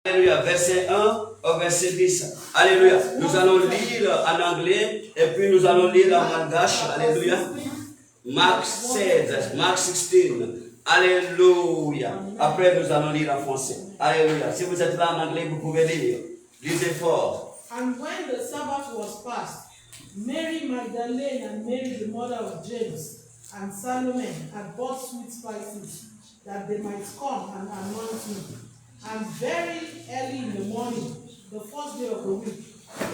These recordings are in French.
Alléluia, verset 1 au verset 10. Alléluia. Nous allons lire en anglais et puis nous allons lire en malgache. Alléluia. Marc 16, Marc 16. Alléluia. Après, nous allons lire en français. Alléluia. Si vous êtes là en anglais, vous pouvez lire. Lisez fort. And when the Sabbath was past, Mary Magdalene and Mary the mother of James and Salome had bought sweet spices, that they might come and anoint him. And very early in the morning, the first day of the week,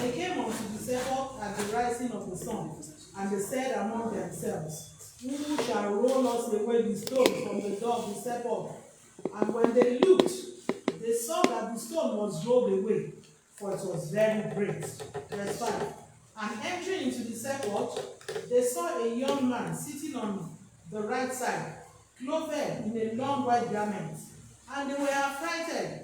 they came unto the sepulchre at the rising of the sun, and they said among themselves, Who shall roll us away the stone from the door of the sepulchre? And when they looked, they saw that the stone was rolled away, for it was very great. Verse 5. And entering into the sepulchre, they saw a young man sitting on the right side, clothed in a long white garment. And they were affrighted.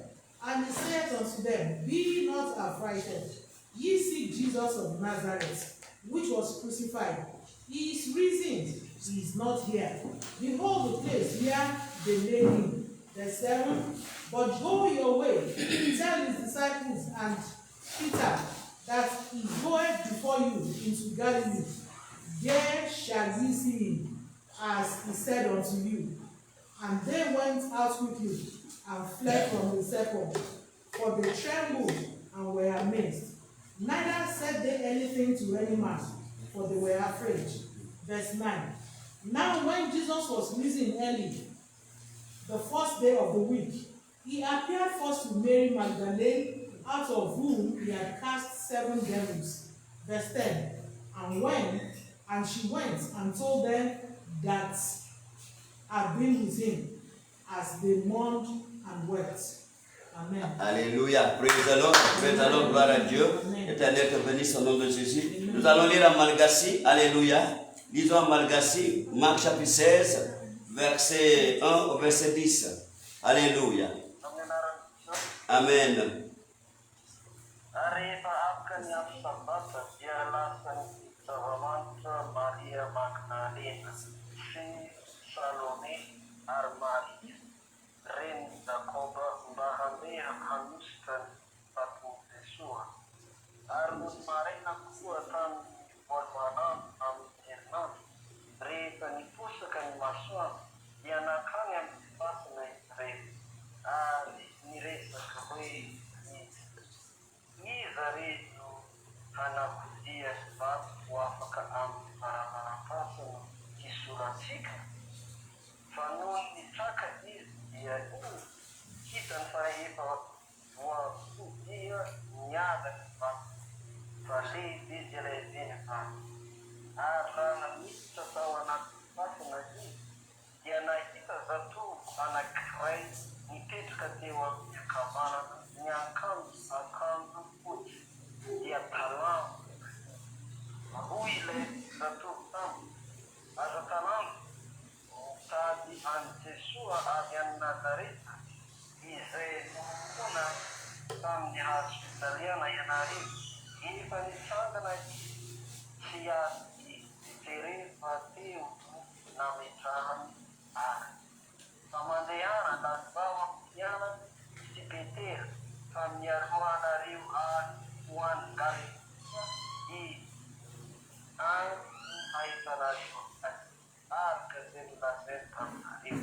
And he said unto them, Be not affrighted. Ye seek Jesus of Nazareth, which was crucified. He is risen. He is not here. Behold the place where they laid him. Verse 7. But go your way, tell his disciples and Peter that he goeth before you into Galilee. There shall ye see him, as he said unto you. And they went out quickly and fled from the sepulchre, for they trembled and were amazed. Neither said they anything to any man, for they were afraid. Verse 9. Now when Jesus was risen early, the first day of the week, he appeared first to Mary Magdalene, out of whom he had cast 7 devils. Verse 10. And she went and told them that had been with him, as they mourned and wept. Amen. Alléluia. Praise the Lord. Praise the Lord. Gloire à Dieu. Éternel, te bénisse au nom de Jésus. Amen. Nous allons lire en malgache. Alléluia. Lisons en malgache. Marc chapitre 16, verset 1 au verset 10. Alléluia. Amen. Maria Magdalena, Salome, Armani, Ren Jacoba, Bahamea, Hanustan, Patu Pesua, Armus Marina Kuatan, Bormanam, Amirnan, Reta Nipusakan Masua, Yanakan, Pasna, Re, Niresa Kawe, Nizaretu, Hanakudia, Svat, Wafaka Am, Paramanapasa, Kisuratika. Fanun itaka ya kita faipa wa dia nyada pa fali dijele dina ara mita tawana pasna ji yana kita zatu ana krai niket katewa kabana nyakam akan puji ya talam huile zatu tam azatalam Tadi antesua avian Nazareta, Israel kuna tam ni hospitaliana yanari, ini panisangana siya tere patiu namitahan Samandayana dan bawa yana si Peter samyarwana riu wan kali aitanari arca de la Santa Maria.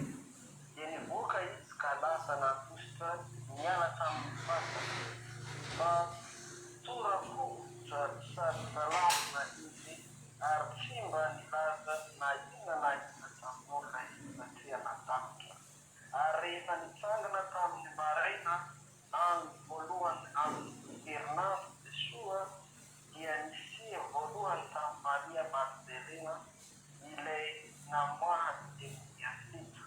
Yeni buka iskala sana kusta nyala tam pasta. Ba tura ku sa salam na isi archimba ni laza na ina na ina tambo na ina tia na tamka. Arita ni changa na tam ni marina ang boluan ang irna sua yensi boluan tam Maria Magdalena ile namwaha ya sita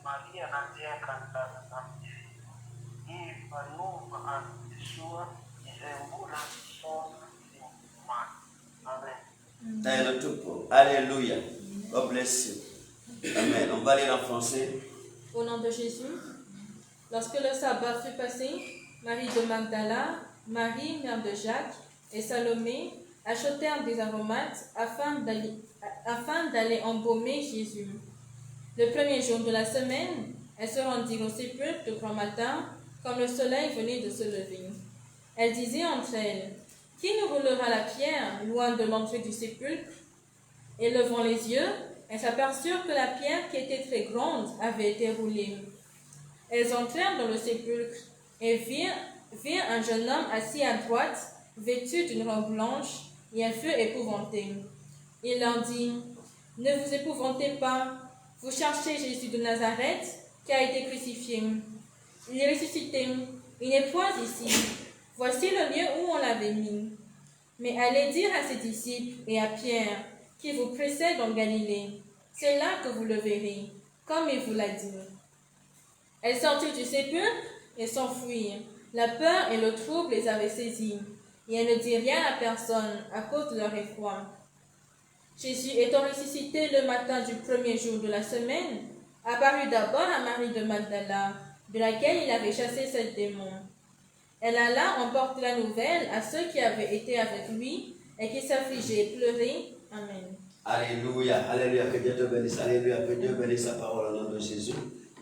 Maria nandia kandana namje panuma an Yeshua izembula sona man. Amen. Alléluia. God bless you. Amen. On va lire en français. Au nom de Jésus, lorsque le sabbat fut passé, Marie de Magdala, Marie, mère de Jacques, et Salomé achetèrent des aromates afin d'aller embaumer Jésus. Le premier jour de la semaine, Elles se rendirent au sépulcre de grand matin, comme le soleil venait de se lever. Elles disaient entre elles, « Qui nous roulera la pierre, loin de l'entrée du sépulcre ?» Et levant les yeux, elles s'aperçurent que la pierre, qui était très grande, avait été roulée. Elles entrèrent dans le sépulcre et virent un jeune homme assis à droite, vêtu d'une robe blanche, et elles furent épouvantées. Il leur dit, « Ne vous épouvantez pas, vous cherchez Jésus de Nazareth, qui a été crucifié. Il est ressuscité, il n'est point ici. Voici le lieu où on l'avait mis. Mais allez dire à ses disciples et à Pierre, qui vous précède en Galilée. C'est là que vous le verrez, comme il vous l'a dit. » Elles sortirent du sépulcre et s'enfuirent. La peur et le trouble les avaient saisies, et elles ne dirent rien à personne à cause de leur effroi. Jésus étant ressuscité le matin du premier jour de la semaine, apparut d'abord à Marie de Magdala, de laquelle il avait chassé 7 démons. Elle alla emporter la nouvelle à ceux qui avaient été avec lui et qui s'affligeaient et pleuraient. Amen. Alléluia, alléluia, que Dieu te bénisse, alléluia, que Dieu bénisse sa parole au nom de Jésus.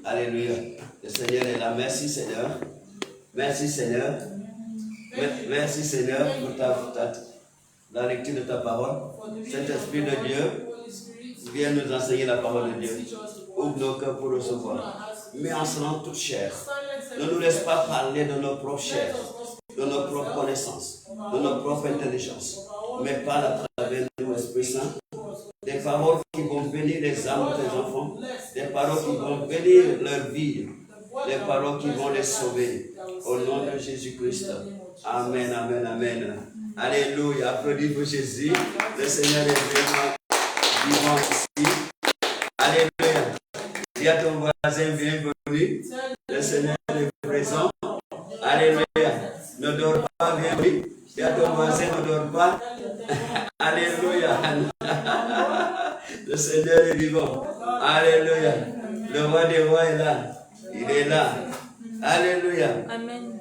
Alléluia. Le Seigneur est là. Merci Seigneur. Merci Seigneur. Merci Seigneur pour la lecture de ta parole. Saint-Esprit de Dieu, viens nous enseigner la parole de Dieu. Ouvre nos cœurs pour recevoir. Mets en cela toute chair. Ne nous laisse pas parler de nos propres chairs, de nos propres connaissances, de nos propres intelligences. Mais parle à travers nous, Esprit Saint. Des paroles qui vont bénir les âmes de tes enfants. Des paroles qui vont bénir leur vie. Des paroles qui vont les sauver. Au nom de Jésus-Christ. Amen, amen, amen. Alléluia. Applaudis pour Jésus. Le Seigneur est vraiment vivant ici. Alléluia. Dis à ton voisin, bienvenue. Le Seigneur est présent. Alléluia. Ne dors pas, bienvenue. Dis à ton voisin, ne dors pas. Alléluia. Le Seigneur est vivant. Alléluia. Le roi des rois est là. Il est là. Alléluia. Amen.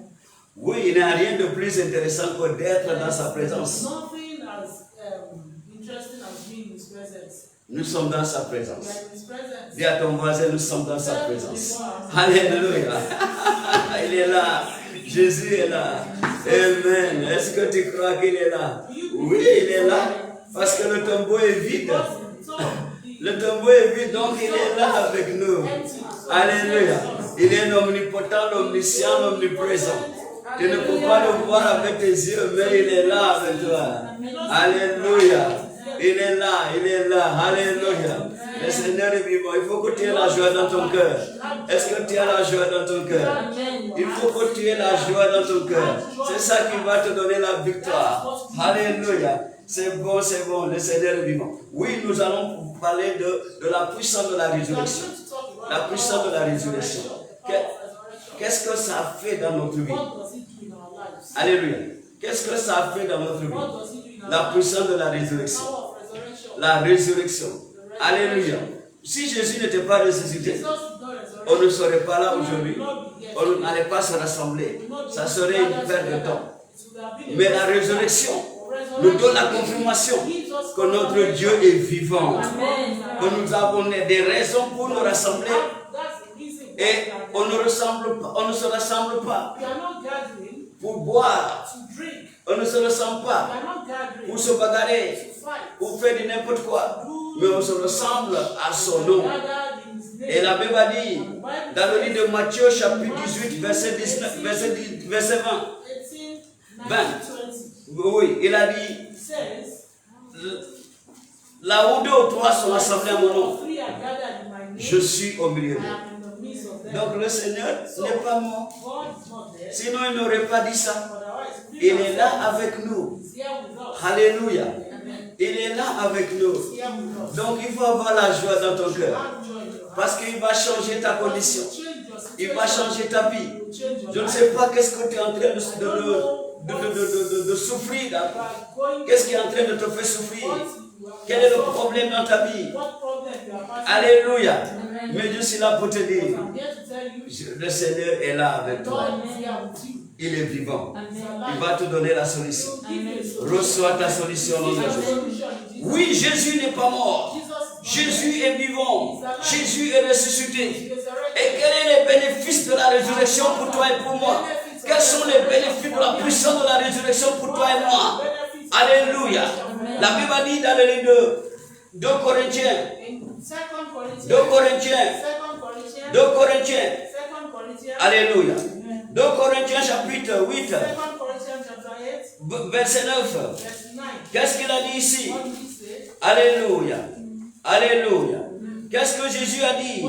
Oui, il n'y a rien de plus intéressant que d'être dans sa présence. Nothing as interesting as being in his presence. Nous sommes dans sa présence. We are in his presence. Dis à ton voisin, nous sommes dans sa présence. Alléluia. Il est là. Jésus est là. Amen. Est-ce que tu crois qu'il est là? Oui, il est là. Parce que le tombeau est vide. Le tombeau est vide, donc il est là avec nous. Alléluia. Il est omnipotent, omniscient, omniprésent. Tu ne peux pas le voir avec tes yeux, mais il est là avec toi. Alléluia. Il est là, il est là. Alléluia. Le Seigneur est vivant. Il faut que tu aies la joie dans ton cœur. Est-ce que tu as la joie dans ton cœur? Il faut que tu aies la joie dans ton cœur. C'est ça qui va te donner la victoire. Alléluia. C'est bon, le Seigneur est vivant. Oui, nous allons parler de la puissance de la résurrection. La puissance de la résurrection. Qu'est-ce que ça a fait dans notre vie? Alléluia. Qu'est-ce que ça a fait dans notre vie? La puissance de la résurrection. La résurrection. Alléluia. Si Jésus n'était pas ressuscité, on ne serait pas là aujourd'hui. On n'allait pas se rassembler. Ça serait une perte de temps. Mais la résurrection nous donne la confirmation que notre Dieu est vivant. Que nous avons des raisons pour nous rassembler. Et on ne se rassemble pas pour boire. On ne se rassemble pas pour se bagarrer, pour faire de n'importe quoi. Mais on se ressemble à son nom. Et la Bible a dit, dans le livre de Matthieu, chapitre 18, verset 20. Oui, il a dit, là où 2 ou 3 sont assemblés à mon nom, je suis au milieu d'eux. Donc le Seigneur n'est pas mort. Sinon il n'aurait pas dit ça. Il est là avec nous. Alléluia. Il est là avec nous. Donc il faut avoir la joie dans ton cœur. Parce qu'il va changer ta condition. Il va changer ta vie. Je ne sais pas qu'est-ce que tu es en train de souffrir. Qu'est-ce qui est en train de te faire souffrir? Quel est le problème dans ta vie? Alléluia. Mais je suis là pour te dire, le Seigneur est là avec toi. Il est vivant. Il va te donner la solution. Reçois ta solution au nom de Jésus. Oui, Jésus n'est pas mort. Jésus est vivant. Jésus est ressuscité. Et quel est les bénéfices de la résurrection pour toi et pour moi? Quels sont les bénéfices de la puissance de la résurrection pour toi et moi? Alléluia. La Bible dit dans le livre de 2 Corinthiens, 2 Corinthiens, Alléluia. 2 Corinthiens chapitre 8, verset 9. Qu'est-ce qu'il a dit ici? Alléluia. Alléluia. Qu'est-ce que Jésus a dit?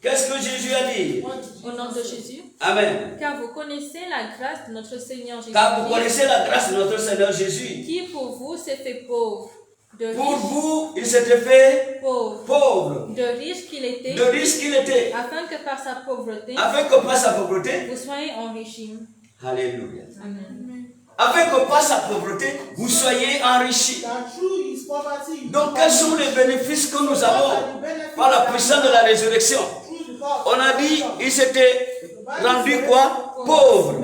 Qu'est-ce que Jésus a dit? Au nom de Jésus. Amen. Car vous connaissez la grâce de notre Seigneur Jésus. Car vous connaissez la grâce de notre Seigneur Jésus. Qui pour vous s'est fait pauvre. Pour vous, il s'était fait pauvre. De riche qu'il était. De riche qu'il était. Afin que par sa pauvreté. Afin que par sa pauvreté. Vous soyez enrichis. Alléluia. Amen. Afin que par sa pauvreté, vous soyez enrichis. Donc, quels sont les bénéfices que nous avons par la puissance de la résurrection? On a dit, il s'était rendu quoi? Pauvre.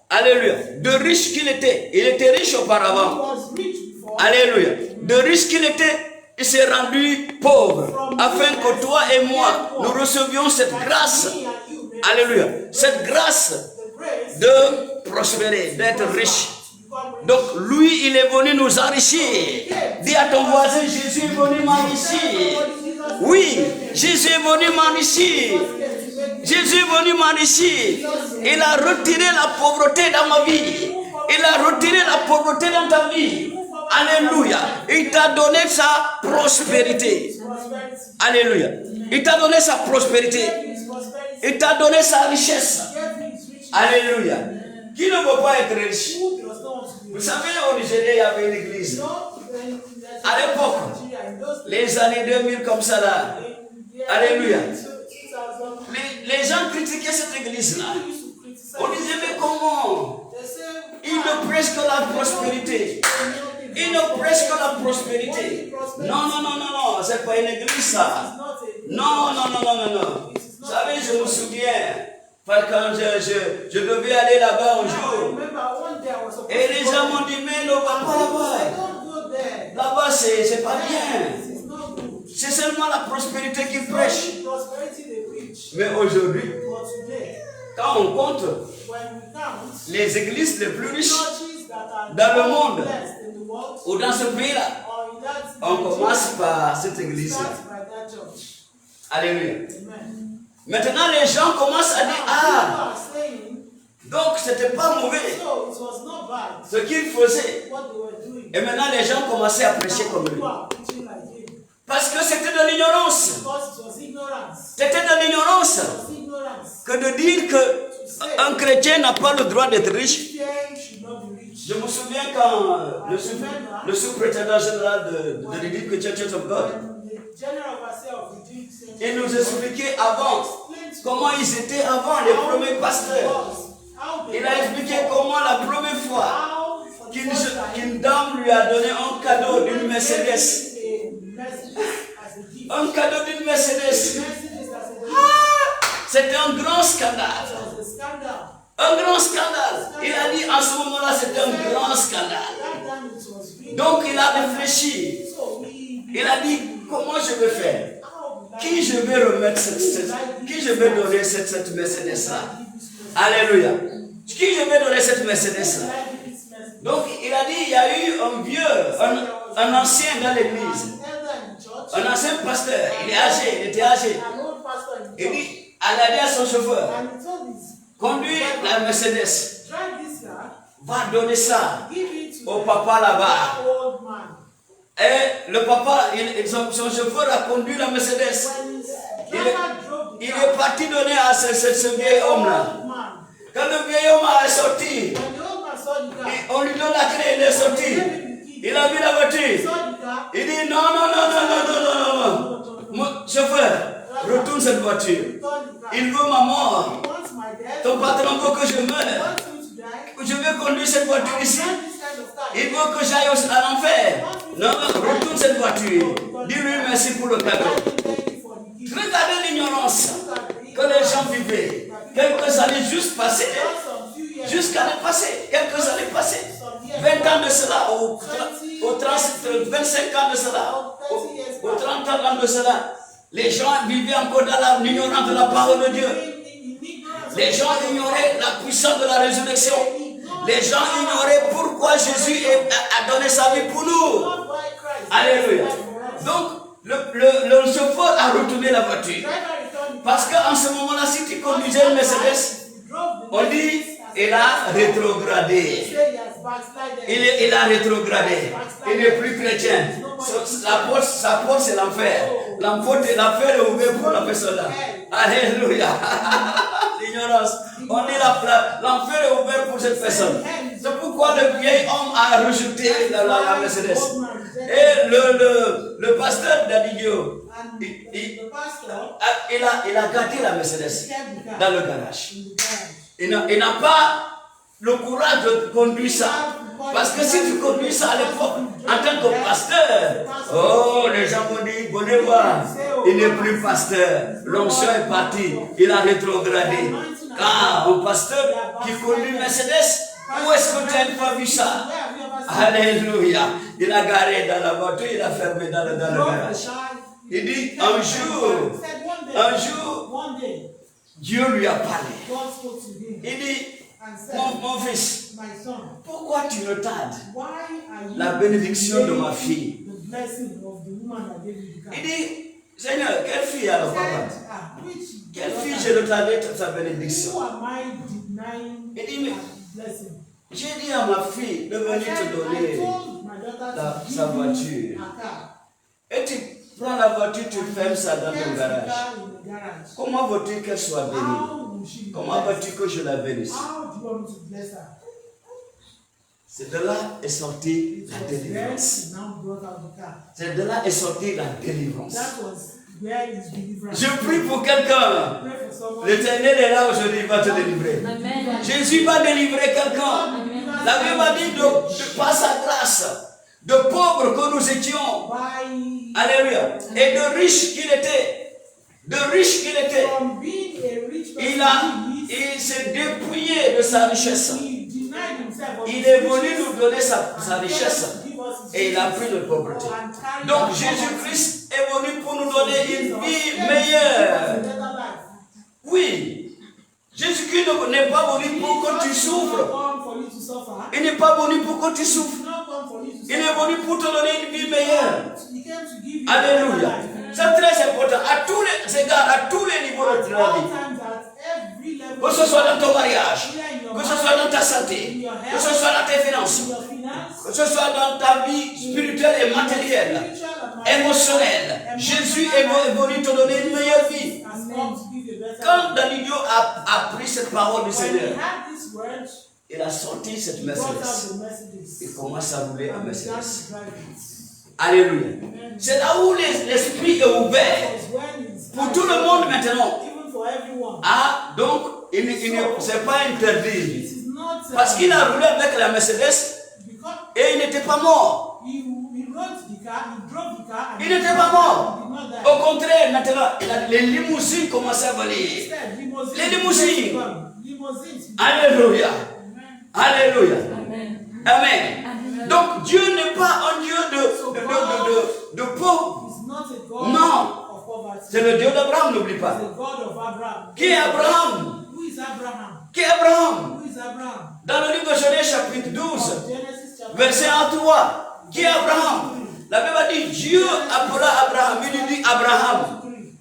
Alléluia. De riche qu'il était. Il était riche auparavant. Alléluia. De riche qu'il était, il s'est rendu pauvre. Afin que toi et moi, nous recevions cette grâce. Alléluia. Cette grâce de prospérer, d'être riche. Donc, lui, il est venu nous enrichir. Dis à ton voisin, Jésus est venu m'enrichir. Oui, Jésus est venu m'enrichir. Jésus est venu m'enrichir. Il a retiré la pauvreté dans ma vie. Il a retiré la pauvreté dans ta vie. Alléluia. Il t'a donné sa prospérité. Alléluia. Il t'a donné sa prospérité. Il t'a donné sa richesse. Alléluia. Qui ne veut pas être riche? Vous savez, au Nigeria, il y avait une église. À l'époque, les années 2000 comme ça là. Alléluia. Les gens critiquaient cette église-là. On disait, mais comment? Il ne prêche que la prospérité. Il ne prêche que la prospérité. Non, non, non, non, non, c'est pas une église ça. Non, non, non, non, non, non. Vous savez, je me souviens, quand je devais aller là-bas un jour, et les gens m'ont dit, mais ne va pas là-bas. Là-bas, c'est pas bien. C'est seulement la prospérité qu'ils prêchent. Mais aujourd'hui, quand on compte les églises les plus riches dans le monde, ou dans ce pays-là, on commence par cette église-là. Alléluia. Maintenant, les gens commencent à dire, ah, donc c'était pas mauvais ce qu'ils faisaient. Et maintenant, les gens commençaient à prêcher comme lui. Parce que c'était de l'ignorance. C'était de l'ignorance que de dire qu'un chrétien n'a pas le droit d'être riche. Je me souviens quand le sous-président général de l'Église Church of God, il nous expliquait avant comment ils étaient avant les premiers pasteurs. Il a expliqué comment la première fois qu'une dame lui a donné un cadeau d'une Mercedes. Un cadeau d'une Mercedes. C'était un grand scandale. Un grand scandale. Il a dit en ce moment-là, c'était un grand scandale. Donc il a réfléchi. Il a dit, comment je vais faire? Qui je vais remettre qui je vais donner cette Mercedes-là? Alléluia. Qui je vais donner cette Mercedes-là? Donc il a dit, il y a eu un vieux, un ancien dans l'église. Un ancien pasteur, il est âgé, il était âgé. Il dit, elle a dit à son chauffeur, conduis la Mercedes, va donner ça au papa là-bas. Et le papa, son chauffeur a conduit la Mercedes. Il est parti donner à ce vieil homme-là. Quand le vieil homme est sorti, on lui donne la clé, il est sorti. Il a vu la voiture. Il dit non, non, non, non, non, non, non, non. Mon chauffeur, retourne cette voiture. Il veut ma mort. Ton patron veut que je meure. Je vais conduire cette voiture ici. Il veut que j'aille à l'enfer. Non, retourne cette voiture. Dis-lui merci pour le cadeau. Regardez l'ignorance que les gens vivaient. Quelques années juste passées. Jusqu'à l'année passée. Quelques années passées. 20 ans de cela, ou 25 ans de cela, ou 30 ans de cela. Les gens vivaient encore dans l'ignorance de la parole de Dieu. Les gens ignoraient la puissance de la résurrection. Les gens ignoraient pourquoi Jésus a donné sa vie pour nous. Alléluia. Donc, le chauffeur a retourné la voiture. Parce qu'en ce moment-là, si tu conduisais une Mercedes, on dit, il a rétrogradé. Il a rétrogradé. Il n'est plus chrétien. Sa porte, c'est l'enfer. L'enfer est ouvert pour la personne là. Alléluia. L'ignorance. On dit l'enfer est ouvert pour cette personne. C'est pourquoi le vieil homme a rejeté la Mercedes. Et le pasteur d'Adigio, il a gâté la Mercedes dans le garage. Il n'a pas le courage de conduire ça. Parce que si tu conduis ça à l'époque, en tant que pasteur, oh, les gens vont dire, venez voir, il n'est plus pasteur. L'onction est parti, il a rétrogradé. Quand un pasteur qui conduit Mercedes, où est-ce que tu n'as pas vu ça? Alléluia. Il a garé dans la voiture, il a fermé dans le garage. Il dit, un jour, Dieu lui a parlé. Il dit, mon fils, pourquoi tu retardes la bénédiction de ma fille? Il dit, Seigneur, quelle fille alors, papa? Quelle fille j'ai retardé sa bénédiction? Il dit, mais j'ai dit à ma fille de venir te donner sa voiture. Et tu prends la voiture, tu fermes ça dans ton garage. Comment veux-tu qu'elle soit bénie? Comment veux-tu que je la bénisse? C'est de là est sortie la délivrance. C'est de là est sortie la délivrance. Je prie pour quelqu'un. L'Éternel est là aujourd'hui, il va te délivrer. Amen. Jésus va délivrer quelqu'un. La Bible m'a dit de par sa grâce, de pauvres que nous étions. Alléluia. Et de riches qu'il était. De riches qu'il était. Il s'est dépouillé de sa richesse. Il est venu nous donner sa richesse. Et il a pris de pauvreté. Donc Jésus-Christ est venu pour nous donner une vie meilleure. Oui. Jésus-Christ n'est pas venu pour que tu souffres. Il n'est pas venu pour que tu souffres. Il est venu pour te donner une vie meilleure. Alléluia. C'est très important. À tous les égards, à tous les niveaux de la vie. Que ce soit dans ton mariage, que ce soit dans ta santé, que ce soit dans tes finances, que ce soit dans ta vie spirituelle et matérielle, émotionnelle. Jésus est venu te donner une meilleure vie. Quand Daniel a pris cette parole du Seigneur, il a sorti cette Mercedes. Il commence à rouler en Mercedes. Alléluia. C'est là où l'esprit est ouvert pour tout le monde maintenant. Ah, donc, c'est pas interdit. Parce qu'il a roulé avec la Mercedes et il n'était pas mort. Il n'était pas mort. Au contraire, maintenant, les limousines commençaient à venir. Les limousines. Alléluia. Alléluia. Amen. Donc, Dieu n'est pas un Dieu de pauvres. Non. C'est le Dieu d'Abraham, n'oublie pas. Qui est Abraham? Qui est Abraham? Dans le livre de Genèse chapitre 12, verset 1 à 3, qui est Abraham? La Bible dit, Dieu appela Abraham, il lui dit, Abraham,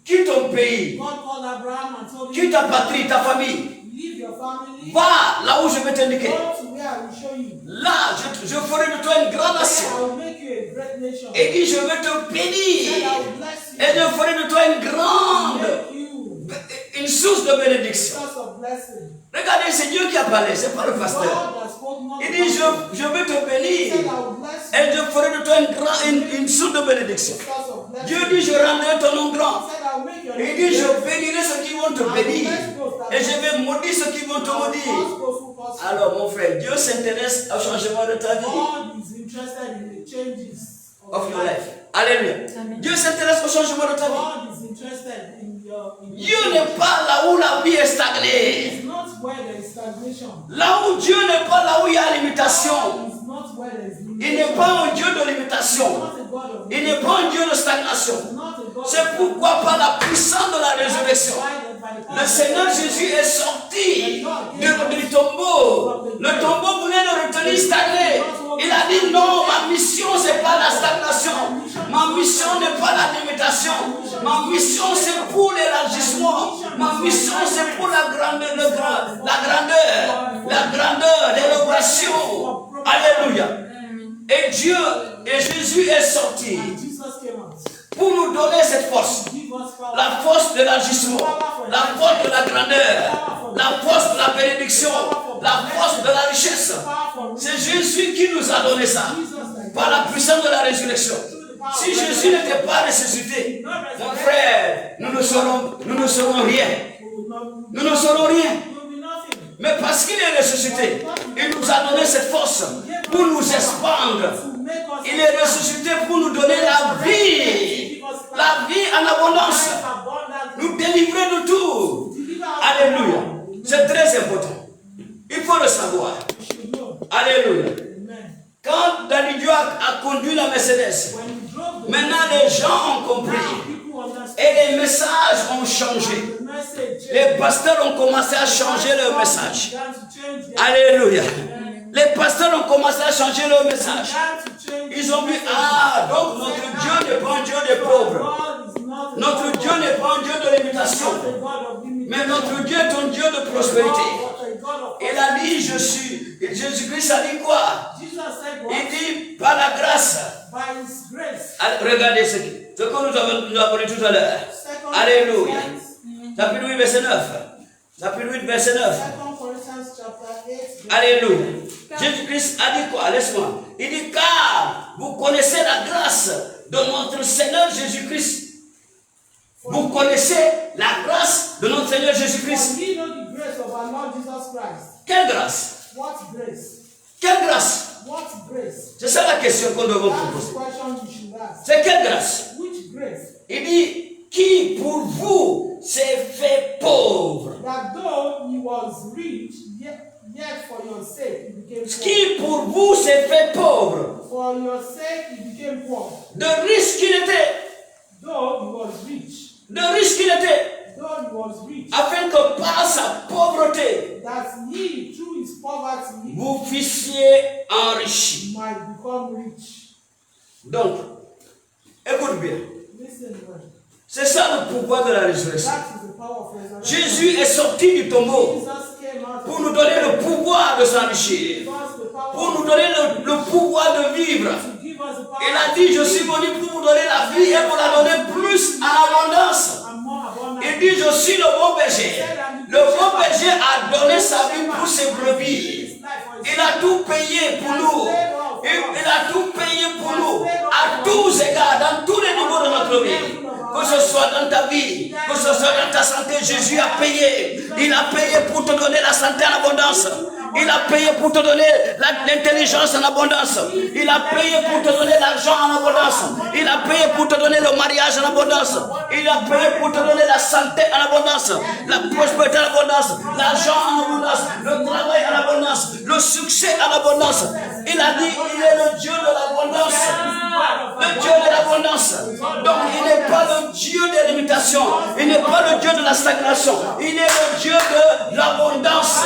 quitte ton pays, quitte ta patrie, ta famille, va là où je vais t'indiquer. Là, je ferai de toi une grande nation. Et dit, je vais te bénir. Et je ferai de toi une source de bénédiction. Regardez, c'est Dieu qui a parlé, c'est pas le pasteur. Il dit, je vais te bénir. Et je ferai de toi une source de bénédiction. Dieu dit, je rendrai ton nom grand. Il dit, je bénirai ceux qui vont te bénir. Et je vais maudire ceux qui vont te maudire. Alors, mon frère, Dieu s'intéresse au changement de ta vie. Of your life. Alléluia. Dieu s'intéresse au changement de ta vie. Dieu n'est pas là où la vie est stagnée. Là où Dieu n'est pas là où il y a limitation. Il n'est pas un Dieu de limitation. not a God of Il n'est pas un Dieu de stagnation. not a God C'est pourquoi par la puissance de la résurrection, divided by the le Seigneur Jésus est sorti du tombeau. Le tombeau voulait le retenir stagné. Il a dit non, ma mission c'est pas la stagnation. Ma mission n'est pas la limitation. Ma mission c'est pour l'élargissement. Ma mission c'est pour la grandeur, l'élévation. Alléluia. Et Dieu et Jésus est sorti Jesus came out. pour nous donner cette force. Give us power. La force de l'élargissement, la force de la grandeur, la force de la bénédiction, la force de la richesse. C'est Jésus qui nous a donné ça, par la puissance de la résurrection. Si Jésus n'était pas ressuscité, mon frère, nous ne serons rien. Nous ne serons rien. Will be nothing. Mais parce qu'il est ressuscité, il nous a donné cette force pour nous expandre. To make us Il est ressuscité pour nous donner la vie. La vie en abondance. abundant. Nous délivrer de tout. Deliver us. Alléluia. C'est très important. Il faut le savoir. We should know. Alléluia. Amen. Quand Daddy Dieu a conduit la Mercedes, When you drove the maintenant les gens ont compris. people understand Et les messages ont changé. the message. Les pasteurs ont commencé à changer leur message. Began to change their- Alléluia. Les pasteurs ont commencé à changer leur message. began to change Ils ont dit, ah, donc notre Dieu n'est pas un Dieu des pauvres. God is not a Notre God Dieu n'est pas un Dieu de limitation. of- not a God of limitation. Mais notre Dieu est un Dieu de prospérité. But a God of- Il a dit, je suis. Et Jésus-Christ a dit quoi? Jesus said what? Il dit, par la grâce. By his grace. Allez, regardez ce que nous avons lu tout à l'heure. Second Alléluia. Corinthians- Chapitre 8, verset 9. Chapitre 8, verset 9. Second Corinthians chapter 8. Alléluia. Jésus-Christ a dit quoi? Laisse-moi. Il dit, car vous connaissez la grâce de notre Seigneur Jésus-Christ. Vous connaissez la grâce de notre Seigneur Jésus-Christ. For we know the grace of our Lord Jesus Christ. Quelle grâce? What grace? Quelle grâce? What grace? C'est ça la question qu'on doit vous That's the poser. question you should ask. C'est quelle grâce? Which grace? Il dit, qui pour vous s'est fait pauvre? That though he was rich, yet for your sake he became poor. Qui pour vous s'est fait pauvre? For your sake he became poor. De riche qu'il était, Though he was rich. de riche qu'il était, Though he was rich. afin que par sa pauvreté, That he, through his poverty, vous fussiez enrichis. might become rich. Donc, écoute bien, Listen well. c'est ça le pouvoir de la résurrection. That is the power of resurrection. Jésus est sorti du tombeau Jesus came out pour nous donner le pouvoir de s'enrichir, give us the power pour nous donner le pouvoir de vivre. to give us the power Il a dit, je suis venu pour vous donner la vie et pour la donner plus en abondance. and more abundant. Il dit, je suis le bon berger. Le bon berger a donné sa vie pour ses brebis. Il a tout payé pour nous. Il a tout payé pour nous. À tous égards, dans tous les niveaux de notre vie. Que ce soit dans ta vie, que ce soit dans ta santé, Jésus a payé. Il a payé pour te donner la santé en abondance. Il a payé pour te donner l'intelligence en abondance. Il a payé pour te donner l'argent en abondance. Il a payé pour te donner le mariage en abondance. Il a payé pour te donner la santé en abondance, la prospérité en abondance, l'argent en abondance, le travail en abondance, le succès en abondance. Il a dit, il est le Dieu de l'abondance. Le Dieu de l'abondance. Donc il n'est pas le Dieu des limitations. Il n'est pas le Dieu de la stagnation. Il est le Dieu de l'abondance.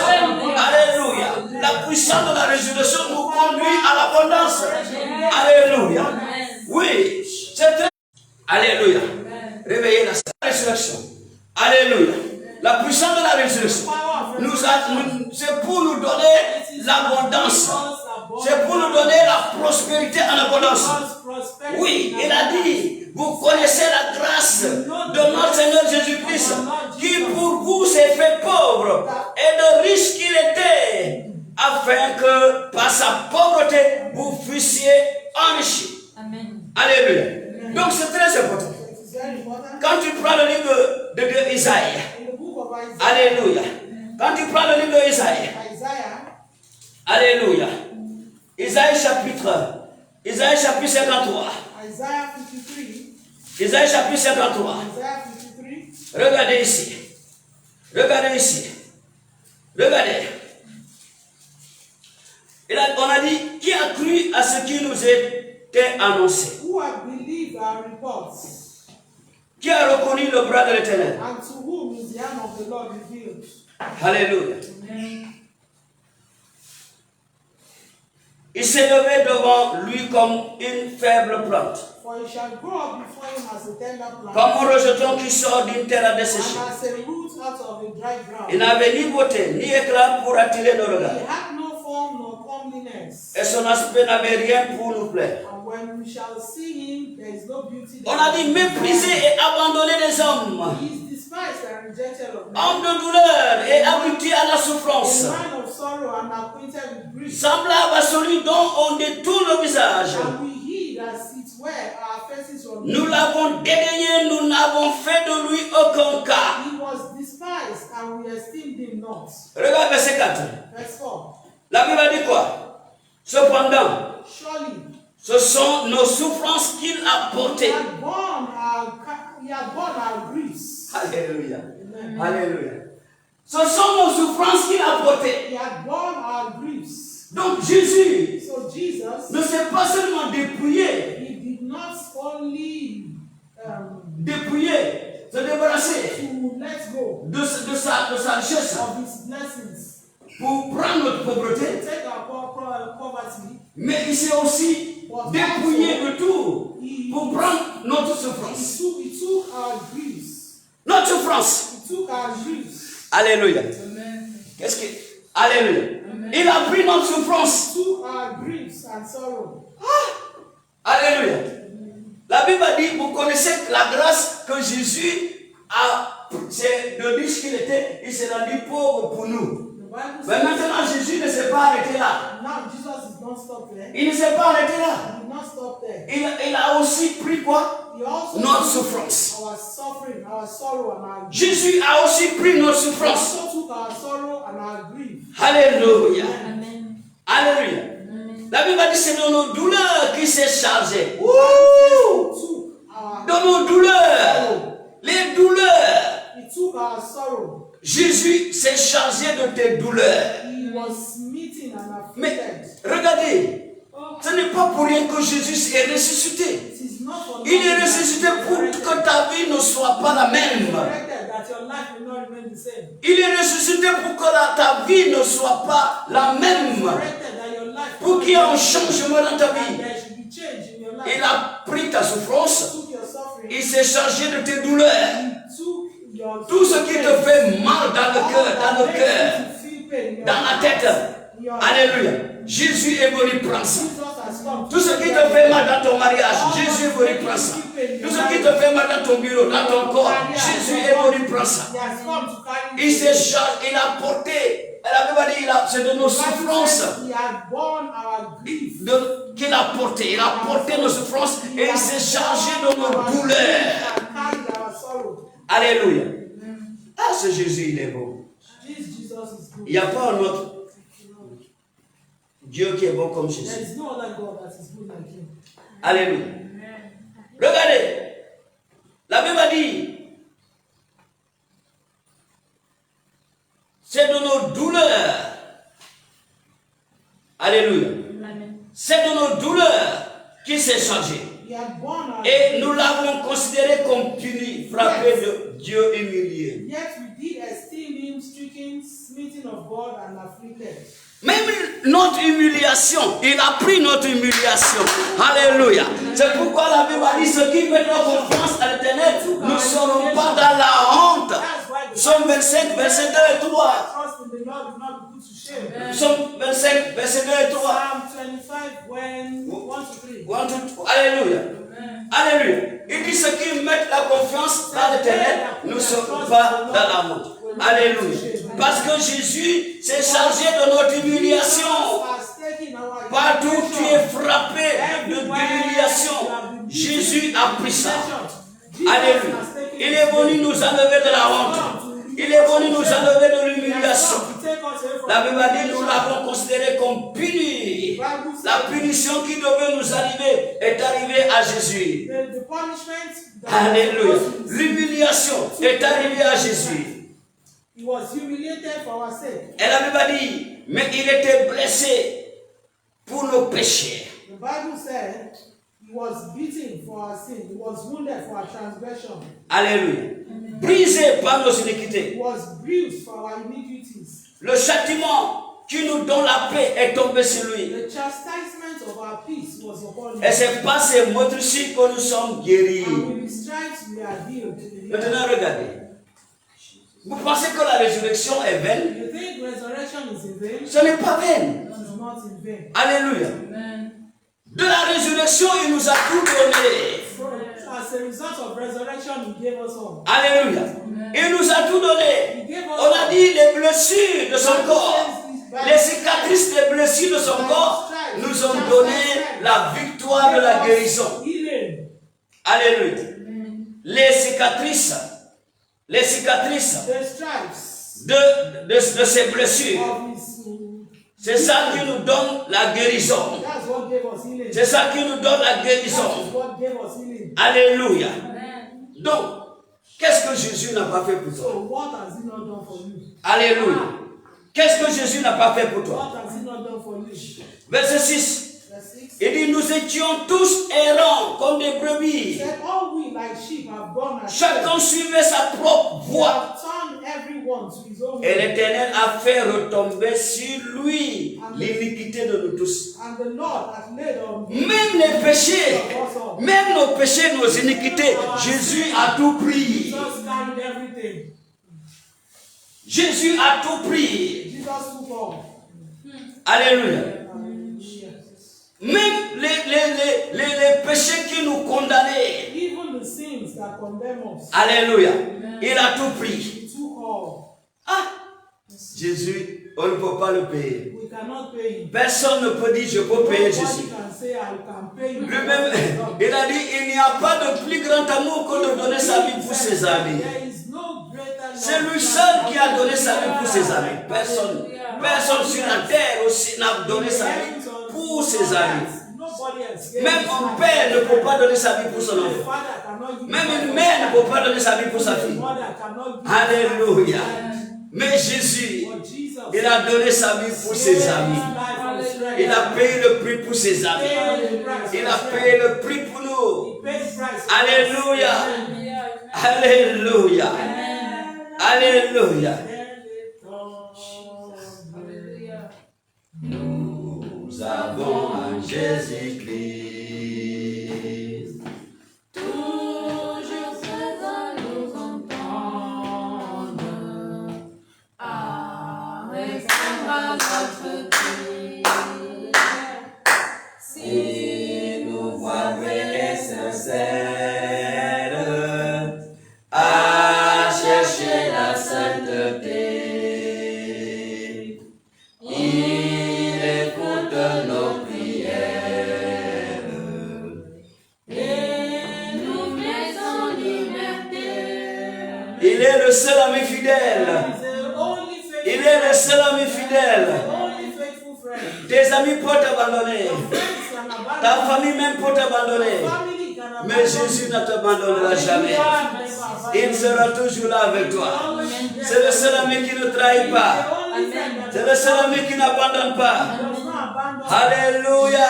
Alléluia. La puissance de la résurrection nous conduit à l'abondance. Alléluia. Oui, c'est très... Alléluia. Réveillez la résurrection. Alléluia. La puissance de la résurrection c'est pour nous donner l'abondance. C'est pour nous donner la prospérité en abondance. Oui, il a dit, vous connaissez la grâce de notre Seigneur Jésus-Christ, qui pour vous s'est fait pauvre et de riche qu'il était, afin que par sa pauvreté, vous fussiez enrichis. Amen. Alléluia. Donc c'est très important. It's very important. Quand tu prends le livre de Isaïe, In the book of Isaiah, Alléluia. Quand tu prends le livre d'Isaïe, Alléluia. Isaïe chapitre 53. Isaiah 53. Isaïe chapitre 53. Isaiah 53. Regardez ici. Regardez ici. Regardez. On a dit, qui a cru à ce ce qui nous était annoncé. who have believed our reports, Qui a reconnu le bras de l'Éternel? and to whom is the arm of the Lord revealed. Alléluia. Il s'est levé devant lui comme une faible plante, For he shall grow up before him as a tender plant, comme un rejeton qui sort d'une terre and desséchée. as a root out of a dry Il ground. n'avait ni beauté, ni éclat pour attirer le He regard. had no form nor comeliness. Et son aspect n'avait rien pour nous plaire. And when we shall see him, there is no beauty On a dit méprisé et abandonné des hommes, He is despised and rejected of men. homme de douleur et habitué à la A souffrance, man of sorrow and acquainted with grief. semblable à celui dont on détourne le visage. And we hid as it were our faces from Nous him. l'avons dédaigné, nous n'avons fait de lui aucun cas. He was despised and we esteemed him not. Regarde verset 4. Verse 4. La Bible dit quoi? Cependant, Surely ce sont nos souffrances qu'il a portées. he had borne our griefs. Alléluia. Amen. Alléluia. Ce sont nos souffrances qu'il a portées. He had borne our griefs. Donc Jésus So Jesus, ne s'est pas seulement dépouillé, he did not only se débarrasser to let go de sa richesse of his blessings, pour prendre notre pauvreté, take our poverty, mais il s'est aussi dépouillé de tout pour prendre notre souffrance. he took our griefs. Notre souffrance. He took our griefs. Alléluia. Amen. Qu'est-ce que... Alléluia. Il a pris notre souffrance. He took our griefs and sorrow. Alléluia. La Bible dit, vous connaissez la grâce que Jésus a, c'est de riche qu'il était, il s'est rendu pauvre pour nous. The Bible Mais says, maintenant, Jésus ne s'est pas arrêté là. now Jesus is not stopped there. Il ne s'est pas arrêté là. He did not stop there. Il a aussi pris quoi? He also Notre took souffrance. our suffering, our sorrow, and our grief. Jésus a aussi pris notre He souffrance. also took our sorrow and our grief. Alléluia. Amen. Alléluia. Amen. La Bible dit, c'est de nos douleurs qu'il s'est chargé. He Wouh! took our De nos douleurs. Les douleurs. He took our sorrow. Jésus s'est chargé de tes douleurs. He was smitten and Mais afflicted. regardez, ce n'est pas pour rien que Jésus est ressuscité. It is not for Il est nothing that ressuscité he is pour resurrected. que ta vie ne soit pas la même. Resurrected, that your life will not remain the same. Il est ressuscité pour que ta vie ne soit pas la même. Resurrected, that your life Pour will qu'il y ait not un remain the same. changement dans ta And vie. there should be change in your life. Il a pris ta souffrance. He took your suffering. Il s'est chargé de tes douleurs. He took your Tout ce qui te fait mal dans le cœur, dans le cœur, dans la tête. Alléluia. Jésus est venu prendre ça. Tout ce qui te fait mal dans ton mariage, Jésus est venu prendre ça. Tout ce qui te fait mal dans ton bureau, dans ton corps, Jésus est venu prendre ça. Il s'est chargé, il a porté. Elle avait dit, c'est de nos souffrances qu'il a porté. Il a porté nos souffrances et il s'est chargé de nos douleurs. Alléluia. Ah, ce Jésus, il est beau. Il n'y a pas un autre Dieu qui est bon comme Jésus. Alléluia. Regardez. La Bible dit, c'est de nos douleurs. Alléluia. C'est de nos douleurs qu'il s'est chargé. Et nous l'avons considéré comme puni, frappé de Dieu, humilié. Yet we did esteem him stricken, smitten of God, and afflicted. Même notre humiliation, il a pris notre humiliation. Alléluia. C'est pourquoi la Bible dit, ceux qui mettent leur confiance à l'Éternel ne seront pas dans la honte. Somme 25, verset 2 et 3. Trust in the Lord will not be put to shame. Somme 25, verset 2 et 3. Psalm 25, when 1 to 3. Alléluia. Alléluia. Il dit, ceux qui mettent la confiance dans l'Éternel ne seront pas dans la honte. Alléluia. Parce que Jésus s'est chargé de notre humiliation. Partout où tu es frappé de l'humiliation, Jésus a pris ça. Alléluia. Il est venu nous enlever de la honte. Il est venu nous enlever de l'humiliation. La Bible dit, nous l'avons considéré comme puni. La punition qui devait nous arriver est arrivée à Jésus. Alléluia. L'humiliation est arrivée à Jésus. He was humiliated for our sake. Et la Bible dit, mais il était blessé pour nos péchés. The The Bible said he was beaten for our sin. He was wounded for our transgression. Alléluia. Brisé par nos iniquités. He was bruised for our iniquities. Le châtiment qui nous donne la paix est tombé sur lui. The chastisement of our peace was upon him. Et c'est par ces meurtrissures que nous sommes guéris. And with his stripes we are healed. Maintenant, regardez. Vous pensez que la résurrection est vaine? You think resurrection is in vain? Ce n'est pas vaine. It is not in vain. Alléluia. De la résurrection, il nous a tout donné. As a result of resurrection, he gave us all. Alléluia. Il nous a tout donné. He gave us On a dit les blessures de son corps, les cicatrices des blessures de son corps nous ont donné la victoire de la guérison. Healing. Alléluia. Les cicatrices The stripes de ces blessures, of his. c'est ça qui nous donne la guérison. That's what gave us healing. C'est ça qui nous donne la That guérison. is what gave us healing. Alléluia. Donc, qu'est-ce que Jésus n'a pas fait pour toi? So what has he not done for you? Alléluia. Qu'est-ce que Jésus n'a pas fait pour toi? What has he not done for you? Verset 6. Verse 6. Il dit, nous étions tous errants comme des He brebis. said, all we like sheep have gone astray. Chacun suivait sa propre We voie. have turned everyone to his own Et way. l'Éternel a fait retomber sur lui l'iniquité de nous tous. And the Lord hath laid on him Même les péchés, of us all. même nos péchés, nos iniquités, Jésus a tout pris. Jesus carried everything. Jésus a tout pris. Jesus took all. Alléluia. Hallelujah. Même les péchés qui nous condamnaient. Even the sins that condemn us, Alléluia. Il a tout pris. he took all. Ah, Jésus, on ne peut pas le payer. We cannot pay him. Personne ne peut dire je peux payer Nobody Jésus. can say I can pay you. Lui-même, il a dit il n'y a pas de plus grand amour que de donner sa vie pour ses amis. There is no greater love C'est lui than seul God. qui a donné sa vie pour ses amis. Personne sur la terre aussi n'a donné sa vie pour ses amis. Nobody else. Même un père ne peut pas donner sa vie pour son The enfant. father cannot give Même life. une mère ne peut pas donner sa vie pour sa The fille. mother cannot give Alléluia. life. Mais Jésus, But Jesus, il a donné sa vie pour ses amis. Il a payé le prix pour ses amis. Il a payé le prix pour nous. Alléluia. Alléluia. Alléluia. Nous avons un Jésus-Christ. Toujours présent nous entendre, répondre à notre prière. Si nous voix vraie et sincère, à chercher la sainteté. Il écoute nos prières. et nous met en liberté. Il est le seul ami fidèle. Il est le seul ami fidèle. Tes amis peuvent t'abandonner. Ta famille même peut t'abandonner. Mais Jésus ne t'abandonnera jamais. Il sera toujours là avec toi. C'est le seul ami qui ne trahit pas. C'est le seul ami qui n'abandonne pas. Alléluia.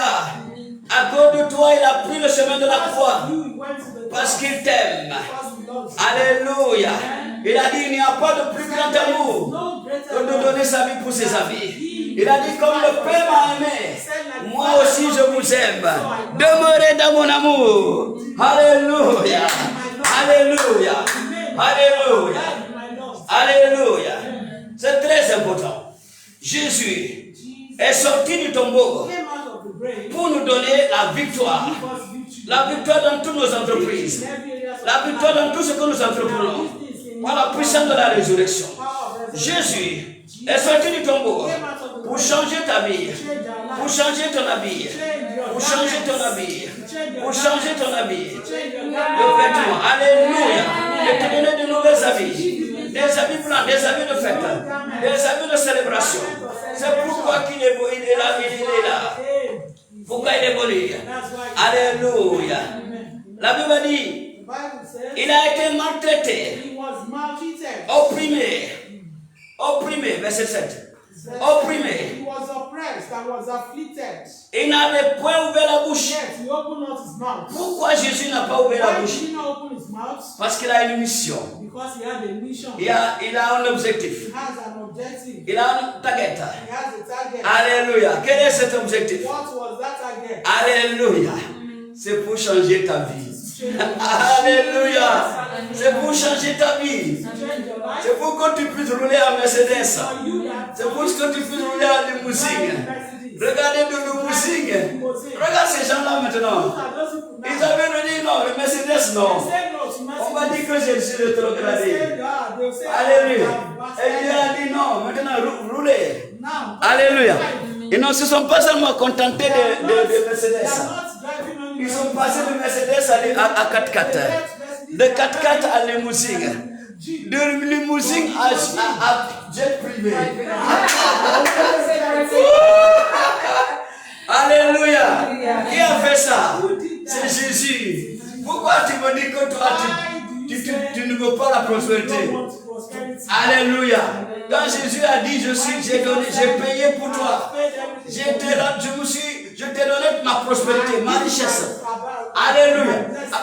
À cause de toi, il a pris le chemin de la croix. Parce qu'il t'aime. Alléluia. Il a dit, il n'y a pas de plus grand amour que de donner sa vie pour ses amis. Il a dit, comme le Père m'a aimé, moi aussi je vous aime. Demeurez dans mon amour. Alléluia. Alléluia. Alléluia. Alléluia. C'est très important. Jésus est sorti du tombeau pour nous donner la victoire. La victoire dans toutes nos entreprises. La victoire dans tout ce que nous entreprenons. Par la puissance de la résurrection. Jésus est sorti du tombeau pour changer ta vie. Pour changer ton habit. Pour changer ton habit. Pour changer ton habit. Le vêtement. Alléluia. Et te donner de nouvelles habits. Des habits blancs, des habits de fête. Des habits de célébration. C'est pourquoi il est là, il est là. Pourquoi il est venu? Alléluia. La Bible dit, il a été maltraité, opprimé, verset 7. opprimé. He was oppressed and was afflicted. Il n'avait point ouvert la bouche. Yet he opened not his mouth. Pourquoi Jésus n'a pas ouvert la Why bouche? did he not open his mouth? Parce qu'il a une mission. Because he had a mission. Il a un objectif. He has an objective. Il a un target. He has a target. Alléluia. Quel est cet objectif? What was that target? Alléluia. C'est pour changer ta vie. Alléluia. C'est pour changer ta vie. C'est pour que tu puisses rouler en Mercedes. C'est pour que tu puisses rouler en limousine. Regardez de limousine. Regarde ces gens-là maintenant. Ils avaient dit non, le Mercedes non. On va dire que je suis rétrogradé. Alléluia. Et Dieu a dit non, maintenant roulez. Alléluia. Ils ne se sont pas seulement contentés de Mercedes. Ils sont passés de Mercedes à 4x4. De 4x4 à limousine. De limousine à jet privé. Alléluia. Qui a fait ça? C'est Jésus. Pourquoi tu me dis que toi tu ne veux pas la prospérité? Alléluia. Quand Jésus a dit j'ai payé pour toi. Je t'ai donné ma prospérité, ma richesse. Alléluia.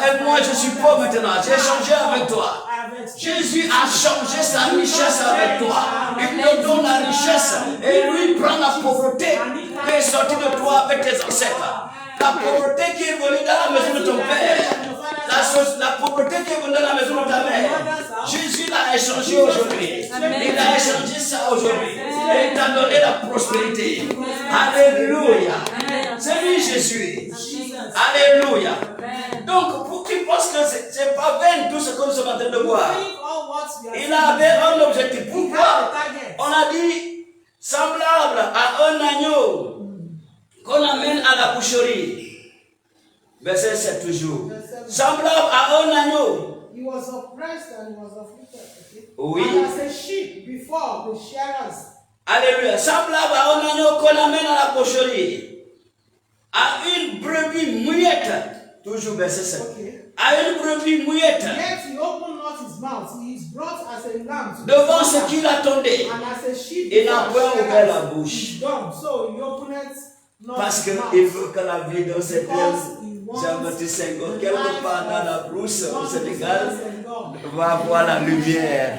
Avec moi je suis pauvre maintenant. J'ai changé avec toi. Jésus a changé sa richesse avec toi. Il te donne la richesse. Et lui prend la pauvreté qui est sortie de toi avec tes ancêtres. La pauvreté qui est venue dans la maison de ton père. La pauvreté qui est venue dans la maison de ta mère. Jésus l'a échangé aujourd'hui. Il a échangé ça aujourd'hui. Et il t'a donné la prospérité. Alléluia. C'est lui Jésus. Alléluia. Donc, pour qui pense que c'est pas vain tout ce que nous sommes en train de voir. Il avait un objectif. Pourquoi? On a dit semblable à un agneau qu'on amène à la boucherie. Verset 7 toujours. Semblable à un agneau. He was oppressed and he was afflicted. Okay? Oui. And as a sheep before the shearers. Alléluia. Semblable à un agneau qu'on amène à la boucherie. À une brebis muette. Toujours verset 7. Okay. À une brebis muette. Yet he opened not his mouth. He is brought as a lamb to Devant the ce slaughter. qui l'attendait. And as a sheep Il n'a before point the ouvert la shearers, bouche. he's dumb. So he opened not Parce his mouth. qu'il veut que la vie dans cette Because he wants Jean-Baptiste Senghor, quelque life part dans la of brousse au God Sénégal, and God. va voir la lumière.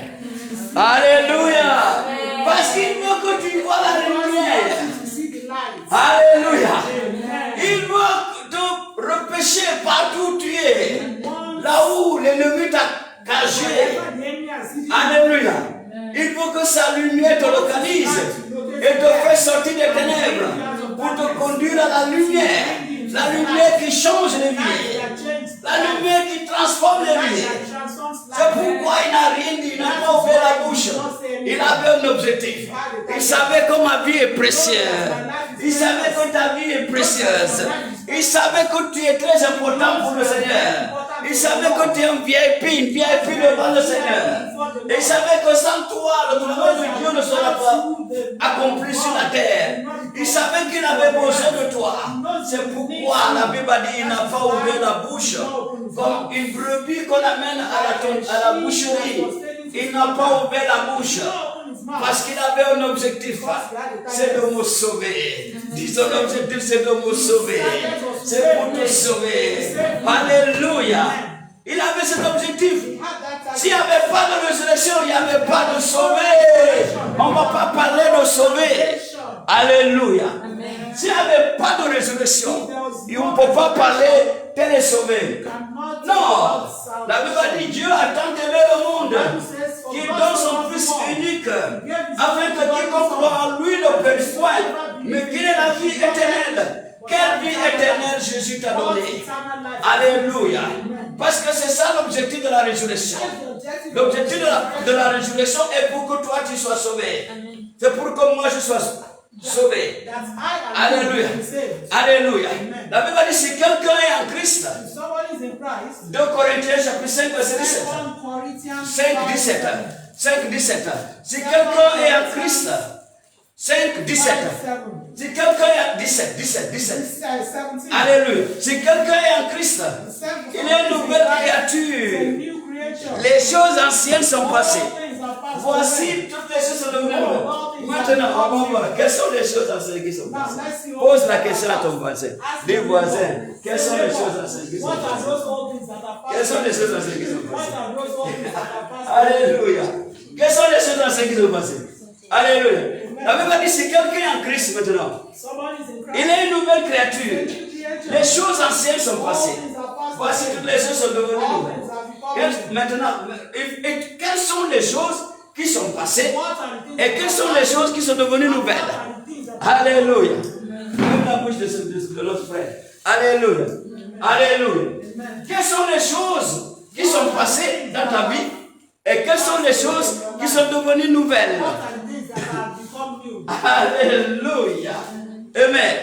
Alléluia. Parce qu'il veut que tu vois la lumière. To see the light. Alléluia. Amen. Il veut te repêcher partout où tu es. Là où l'ennemi t'a cagé. Wherever the enemy has hidden, Alléluia. Il veut que sa lumière te localise et te fait sortir des ténèbres pour te conduire à la lumière. La lumière qui change les vies. La lumière qui transforme les vies. C'est pourquoi il n'a rien dit, il n'a pas ouvert la bouche. Il avait un objectif. Il savait que ma vie est précieuse. Il savait que ta vie est précieuse. Il savait que tu es très important pour le Seigneur. Il savait que tu es un VIP devant le Seigneur. Il savait que sans toi, le travail de Dieu ne sera pas accompli sur la terre. Il savait qu'il avait besoin de toi. C'est pourquoi la Bible a dit qu'il n'a pas ouvert la bouche. Comme une brebis qu'on amène à la boucherie. Il n'a pas ouvert la bouche. Parce qu'il avait un objectif. C'est de me sauver. Dis son objectif, c'est de me sauver. C'est pour te sauver. Alléluia. Il avait cet objectif. S'il n'y avait pas de résurrection, il n'y avait pas de sauver. On ne va pas parler de sauver. Alléluia. S'il n'y avait pas de résurrection, on ne peut pas parler de sauver. Non. La Bible dit Dieu a tant aimé le monde qu'il donne son Fils unique afin que quiconque croit en lui ne périsse point, mais qu'il ait la vie éternelle. Quelle vie éternelle Jésus t'a donné? Alléluia. Parce que c'est ça l'objectif de la résurrection. L'objectif de la résurrection est pour que toi tu sois sauvé. C'est pour que moi je sois sauvé. Alléluia. Alléluia. La Bible dit si quelqu'un est en Christ, 2 Corinthiens chapitre 5 verset 17. 5, 17. Si quelqu'un est en Christ, 5, 17. Si quelqu'un est 17. Alléluia. Si quelqu'un est en Christ, il est une nouvelle créature. Les choses anciennes sont passées. Voici toutes les choses sont devenues nouvelles. Maintenant, on va voir. Quelles sont les choses anciennes qui sont Now, passées? let's see Pose la question à ton voisin. Dis voisin, quelles sont les choses anciennes qui sont What are passées? those old things that are Quelles sont les passed? choses anciennes qui sont What passées? are those old things that are passed? Alléluia. Quelles sont les choses anciennes qui sont passées? Alléluia. La Bible dit si quelqu'un est en Christ maintenant, Somebody is in Christ. il est une nouvelle créature. New creature. Les choses anciennes sont All passées. things are passed Voici away. toutes les choses sont devenues All nouvelles. things are become new. Maintenant, et quelles sont les choses qui sont passées What are the things et quelles sont les choses qui sont devenues What nouvelles? are the things that are Alléluia. Même la bouche de notre frère. Alléluia. Alléluia. Quelles sont les choses qui sont passées dans ta vie et quelles sont les choses qui sont devenues nouvelles? What are the things that have become new? Alléluia. Amen.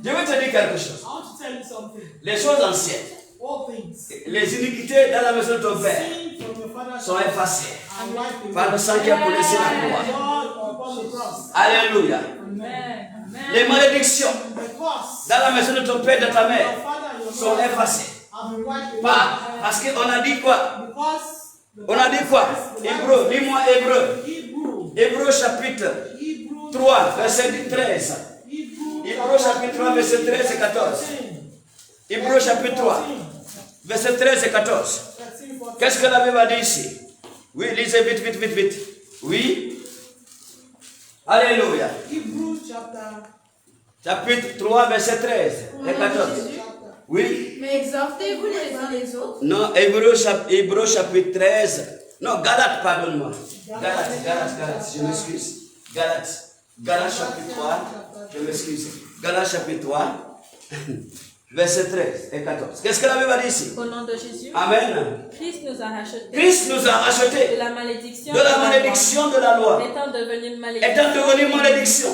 Je vais te dire quelque chose. I want to tell you something. Les choses anciennes, All things. les iniquités dans la maison de ton père Sin from your father's sont house effacées and wiped par away. le sang qui a coulé sur la croix. God upon the cross. Alléluia. Les malédictions The cross. dans la maison de ton père et de ta Your mère father and your sont mother effacées. have been wiped away. Parce qu'on a dit quoi? Because the On a dit quoi? Bible Hébreu, dis-moi Hébreu. Hebrew. Hébreu chapitre Hebrew. 3, verset 13. Hebrew. Hébreu chapitre 3, verset 13 et 14. Hébreu chapitre 3, verset 13 et 14. Qu'est-ce que la Bible a dit ici? Oui, lisez vite, vite, vite, vite. Oui. Alléluia. Hebrew Chapitre 3, verset 13 et 14. Oui. Mais exhortez-vous les uns les autres. Non, Hébreu chapitre 13. Non, Galates, pardonne-moi. Galates, je m'excuse. Galates chapitre 3, je m'excuse. Galates chapitre 3, verset 13 et 14. Qu'est-ce que la Bible dit ici? Au nom de Jésus, Amen. Christ nous a rachetés Christ nous a de rachetés la malédiction de la malédiction de la loi, étant devenu étant malédiction devenu malédiction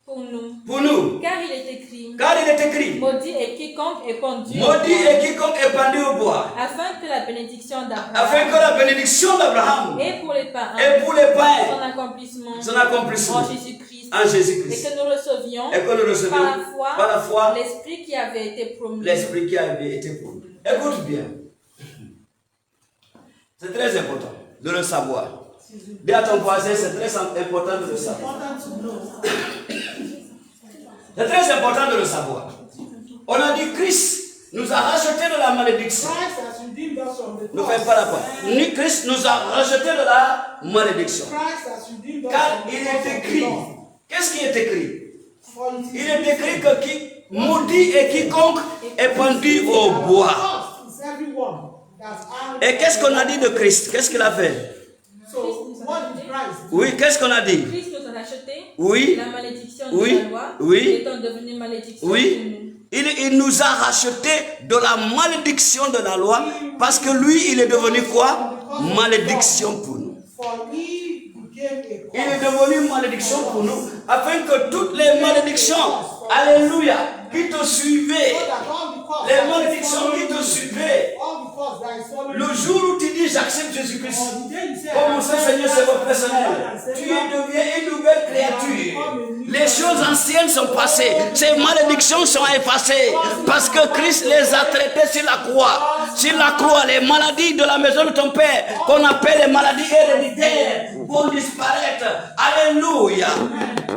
pour nous. pour nous. Car il est écrit, Car il est écrit, maudit est quiconque est pendu au maudit bois, est quiconque est pendu au bois, afin que la bénédiction afin que d'Abraham la bénédiction d'Abraham et pour les parents et pour les son païens, accomplissement son accomplissement en Jésus-Christ, en et Jésus-Christ, que nous recevions et que nous recevions par la foi l'Esprit qui avait été promis. l'Esprit qui avait été promis. Écoute bien. C'est très important de le savoir. Dis à ton voisin, c'est très important de le savoir. important to know. C'est très important de le savoir. On a dit Christ nous a rachetés de la malédiction. Christ has redeemed us from the Ne cross. fais pas la part. Christ nous a rachetés de la malédiction. Christ has redeemed us Car from the il cross est of the écrit. law. Qu'est-ce qui est écrit? For it is Il est écrit que qui maudit et quiconque est pendu au bois. Christ is everyone that's out. Et qu'est-ce qu'on a dit de Christ? Qu'est-ce qu'il a fait? So what is Christ? Oui, qu'est-ce qu'on a dit? Christ nous a rachetés Oui. de la malédiction Oui. de la loi Oui. étant devenu malédiction pour Oui. nous. Il nous a rachetés de la malédiction de la loi parce que lui, il est devenu quoi? Malédiction pour nous. For he became a Il est curse. devenu malédiction pour nous afin que toutes les malédictions, alléluia, qui te suivaient, So that all the curse les that is malédictions qui following te you, suivaient, all the curse that is following le you, jour où tu dis j'accepte Jésus-Christ on the day you say, comme mon I Saint accept Seigneur Christ Sauveur as personnel, Lord and tu Savior, deviens une nouvelle créature. Les choses anciennes sont passées, ces malédictions sont effacées parce que Christ les a traitées sur la croix. Sur la croix, les maladies de la maison de ton père, qu'on appelle les maladies héréditaires, vont disparaître. Alléluia.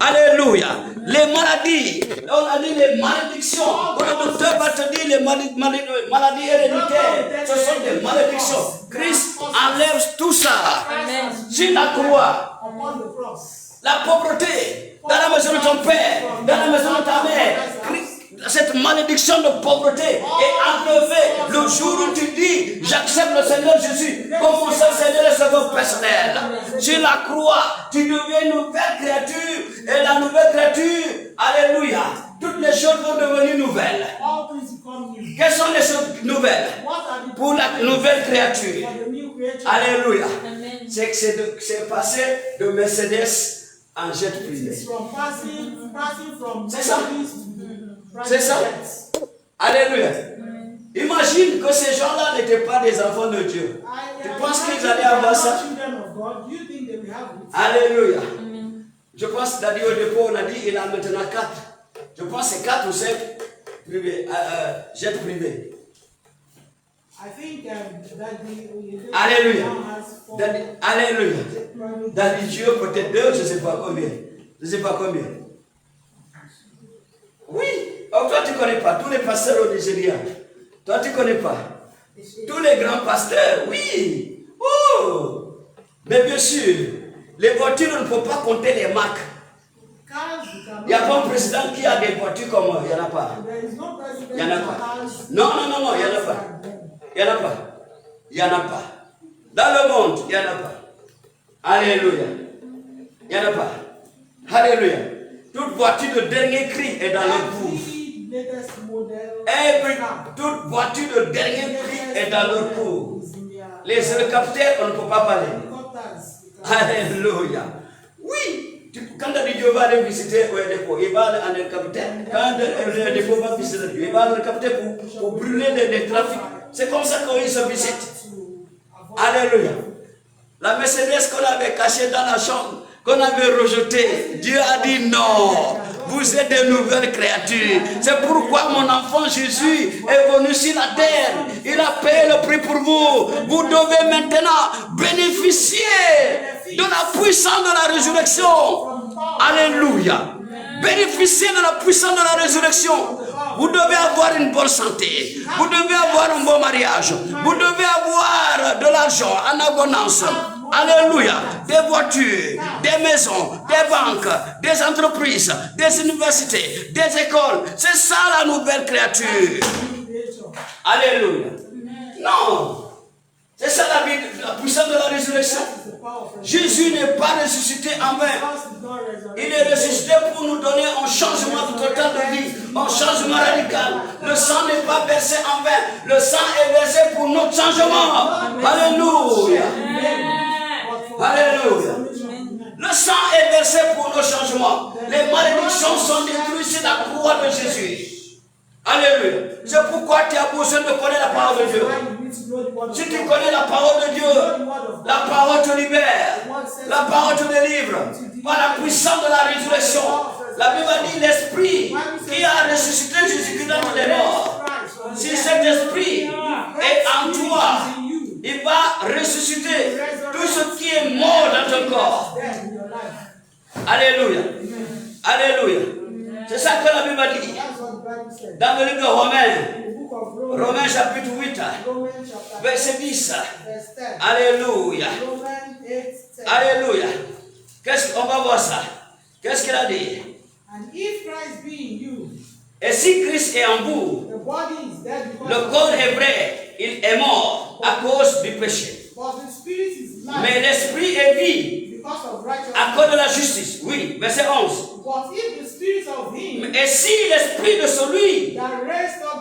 Alléluia. Les maladies, on a dit les malédictions. Quand le docteur va te dire les maladies héréditaires, ce sont des malédictions. Christ enlève tout ça. Amen. Sur la croix, upon the cross. la pauvreté dans la maison de ton père, dans la maison de ta mère, cette malédiction de pauvreté est enlevée le jour où tu dis j'accepte le Seigneur Jésus comme mon seul Seigneur et Sauveur personnel. Sur la croix, tu deviens une nouvelle créature et la nouvelle créature, alléluia, toutes les choses vont devenir nouvelles. All things become new. Quelles sont les choses nouvelles What are the pour la nouvelle créature? for the new creature? Alléluia. Amen. C'est que c'est passé de Mercedes en jet privé. It's from passing from C'est ça. Mercedes to private C'est ça. jets. Alléluia. Imagine que ces gens-là n'étaient pas des enfants de Dieu. Tu penses qu'ils allaient avoir ça? Children of God, do you think they will have it? Alléluia. Amen. Je pense que au dépôt, on a dit il a maintenant 4. Je pense que c'est 4 ou 5 privés, jets privés. I think that the Alléluia. now has four Alléluia. private Dans les Dieu, peut-être 2, je ne sais pas combien. Je ne sais pas combien. Oui. Oh, toi, tu ne connais pas. Tous les pasteurs au Nigeria. Toi, tu ne connais pas. Tous les grands pasteurs, oui. Oh. Mais bien sûr, les voitures, on ne peut pas compter les marques. Il n'y a pas un président qui a des voitures comme il n'y en a pas. Il n'y en a pas. Non, il n'y en a pas. Il n'y en a pas. Il n'y en a pas. Dans le monde, il n'y en a pas. Alléluia. Il n'y en a pas. Alléluia. Toute voiture de dernier cri est dans leur cours. Toute voiture de dernier cri est dans leur cours. Les hélicoptères, on ne peut pas parler. Alléluia. Oui. Quand Dieu va aller visiter au dépôt, il va aller en hélicoptère. Quand le dépôt va visiter Dieu, il va aller en hélicoptère pour brûler les trafics. C'est comme ça qu'ils se visitent. Alléluia. La Mercedes qu'on avait cachée dans la chambre, qu'on avait rejetée, Dieu a dit non. Vous êtes de nouvelles créatures. C'est pourquoi mon enfant Jésus est venu sur la terre. Il a payé le prix pour vous. Vous devez maintenant bénéficier de la puissance de la résurrection. Alléluia. Bénéficier de la puissance de la résurrection. Vous devez avoir une bonne santé. Vous devez avoir un bon mariage. Vous devez avoir de l'argent en abondance. Alléluia. Des voitures, des maisons, des banques, des entreprises, des universités, des écoles. C'est ça la nouvelle créature. Alléluia. Non. C'est ça la puissance de la résurrection. Jésus n'est pas ressuscité en vain. Il est ressuscité pour nous donner un changement total de vie, un changement radical. Le sang n'est pas versé en vain. Le sang est versé pour notre changement. Alléluia. Alléluia. Le sang est versé pour nos changements. Les malédictions sont détruites sur la croix de Jésus. Alléluia. C'est pourquoi tu as besoin de connaître la parole de Dieu. Si tu connais la parole de Dieu, la parole te libère. La parole te délivre. Par la puissance de la résurrection. La Bible dit l'esprit qui a ressuscité Jésus dans les morts. Si cet esprit est en toi, il va ressusciter tout ce qui est mort dans ton corps. Alléluia. Alléluia. C'est ça que la Bible dit. Dans le livre de Romains, Romains chapitre 8, verset 10. Alléluia. Alléluia. Qu'est-ce qu'on va voir ça? Qu'est-ce qu'il a dit? Et si Christ est en vous, le corps est vrai, il est mort à cause du péché. Mais l'esprit est vie à cause de la justice. Oui, verset 11. Et si l'esprit de celui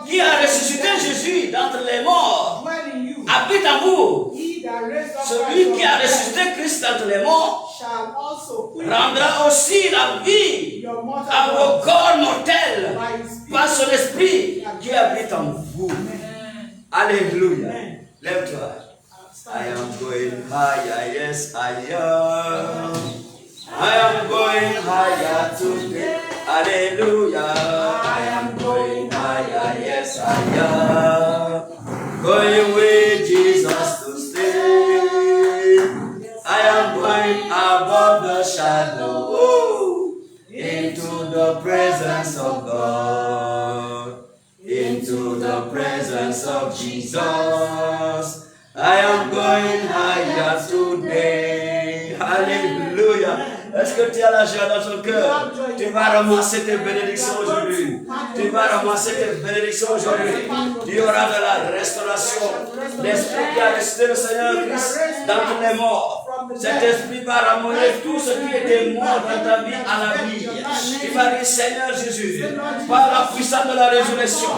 qui a ressuscité Jésus d'entre les morts habite en vous, celui qui a ressuscité Christ d'entre les morts rendra aussi la vie à vos corps mortels par son esprit qui habite en vous. Alléluia. Lève-toi. I am going higher, yes I am. I am going higher today. Hallelujah. I am going higher, yes I am. Going with Jesus to stay. I am going above the shadow into the presence of God. Into the presence of Jesus. I am going higher today. Hallelujah. Est-ce que tu as la joie dans ton cœur? Tu vas ramasser tes bénédictions aujourd'hui. Tu vas ramasser tes bénédictions aujourd'hui. Il y aura de la restauration. L'esprit qui a resté le Seigneur Christ dans les morts. Cet esprit va ramener tout ce qui était mort dans ta vie à la vie. Il va dire, Seigneur Jésus, par la puissance de la résurrection,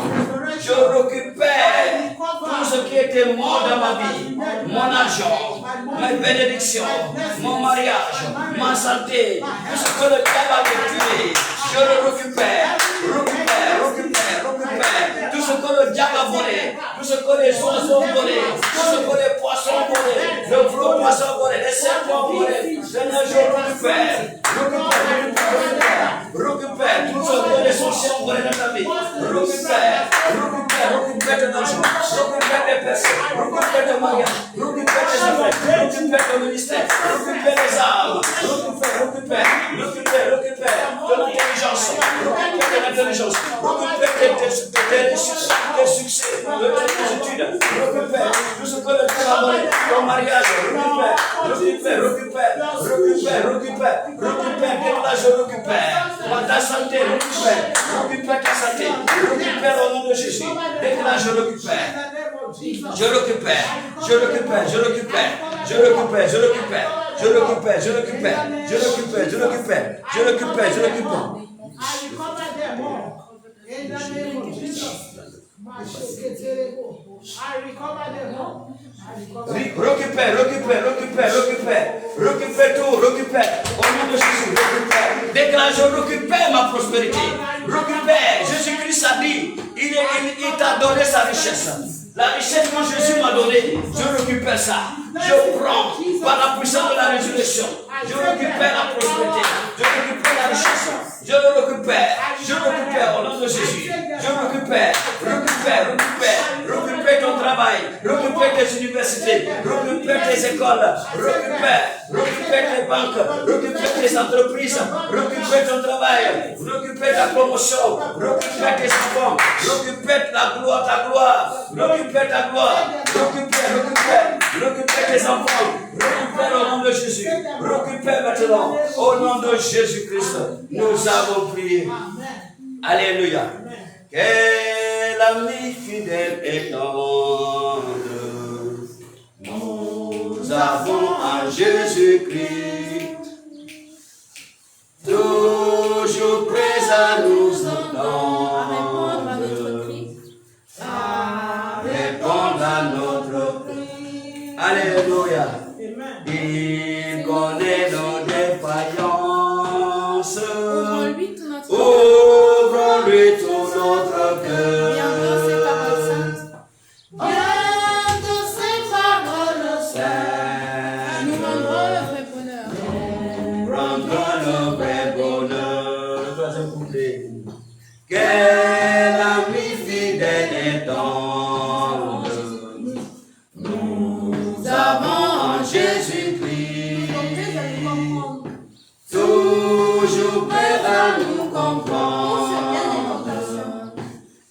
je récupère tout ce qui était mort dans ma vie. Mon argent, mes bénédictions, mon mariage, ma santé, tout ce que le diable a tué, je le récupère. Tout ce que le diable a volé, tout ce que les oiseaux ont volé, tout ce que les poissons ont volé, le gros poisson a volé, les serpents ont volé, Seigneur, je récupère tout ce que les sorciers ont volé dans ta vie. Récupère ton argent, récupère tes personnes, récupère tes mariages, récupère tes affaires, récupère ton ministère, récupère les armes, récupère. force, récupère de l'intelligence, récupère tes succès, de tes études, récupère tout ce que le travail, ton mariage, récupère, déclare, je récupère, ta santé, récupère ta santé, récupère au nom de Jésus, déclare, je récupère. Je récupère. I recover them all. In the name of Jesus. I recover them all. Récupère tout, récupère. Au nom de Jésus, récupère. Déclare, je récupère ma prospérité. Récupère. Jésus-Christ a dit, il t'a donné sa richesse. La richesse que Jésus m'a donnée, je récupère ça. Je prends par la puissance de la résurrection. Je récupère la prospérité. Je récupère la richesse. Je récupère au nom de Jésus. Je récupère ton travail, récupère tes universités, récupère tes écoles, récupère tes banques, récupère tes entreprises, récupère ton travail, récupère ta promotion, récupère tes enfants, récupère ta gloire, récupère ta gloire, récupère tes enfants, récupère au nom de Jésus, récupère maintenant au nom de Jésus-Christ. Nous avons prié. Alléluia. Quel ami fidèle et tendre nous avons en Jésus-Christ, toujours prêt à nous entendre, à répondre à notre cri. Alléluia. Il connaît nos défaillances. Ouvre-lui tout notre cœur. Bientôt ses paroles saintes nous rendront le vrai bonheur. Le troisième couplet. Quel ami fidèle et tendre nous avons en Jésus-Christ, toujours prêt à nous comprendre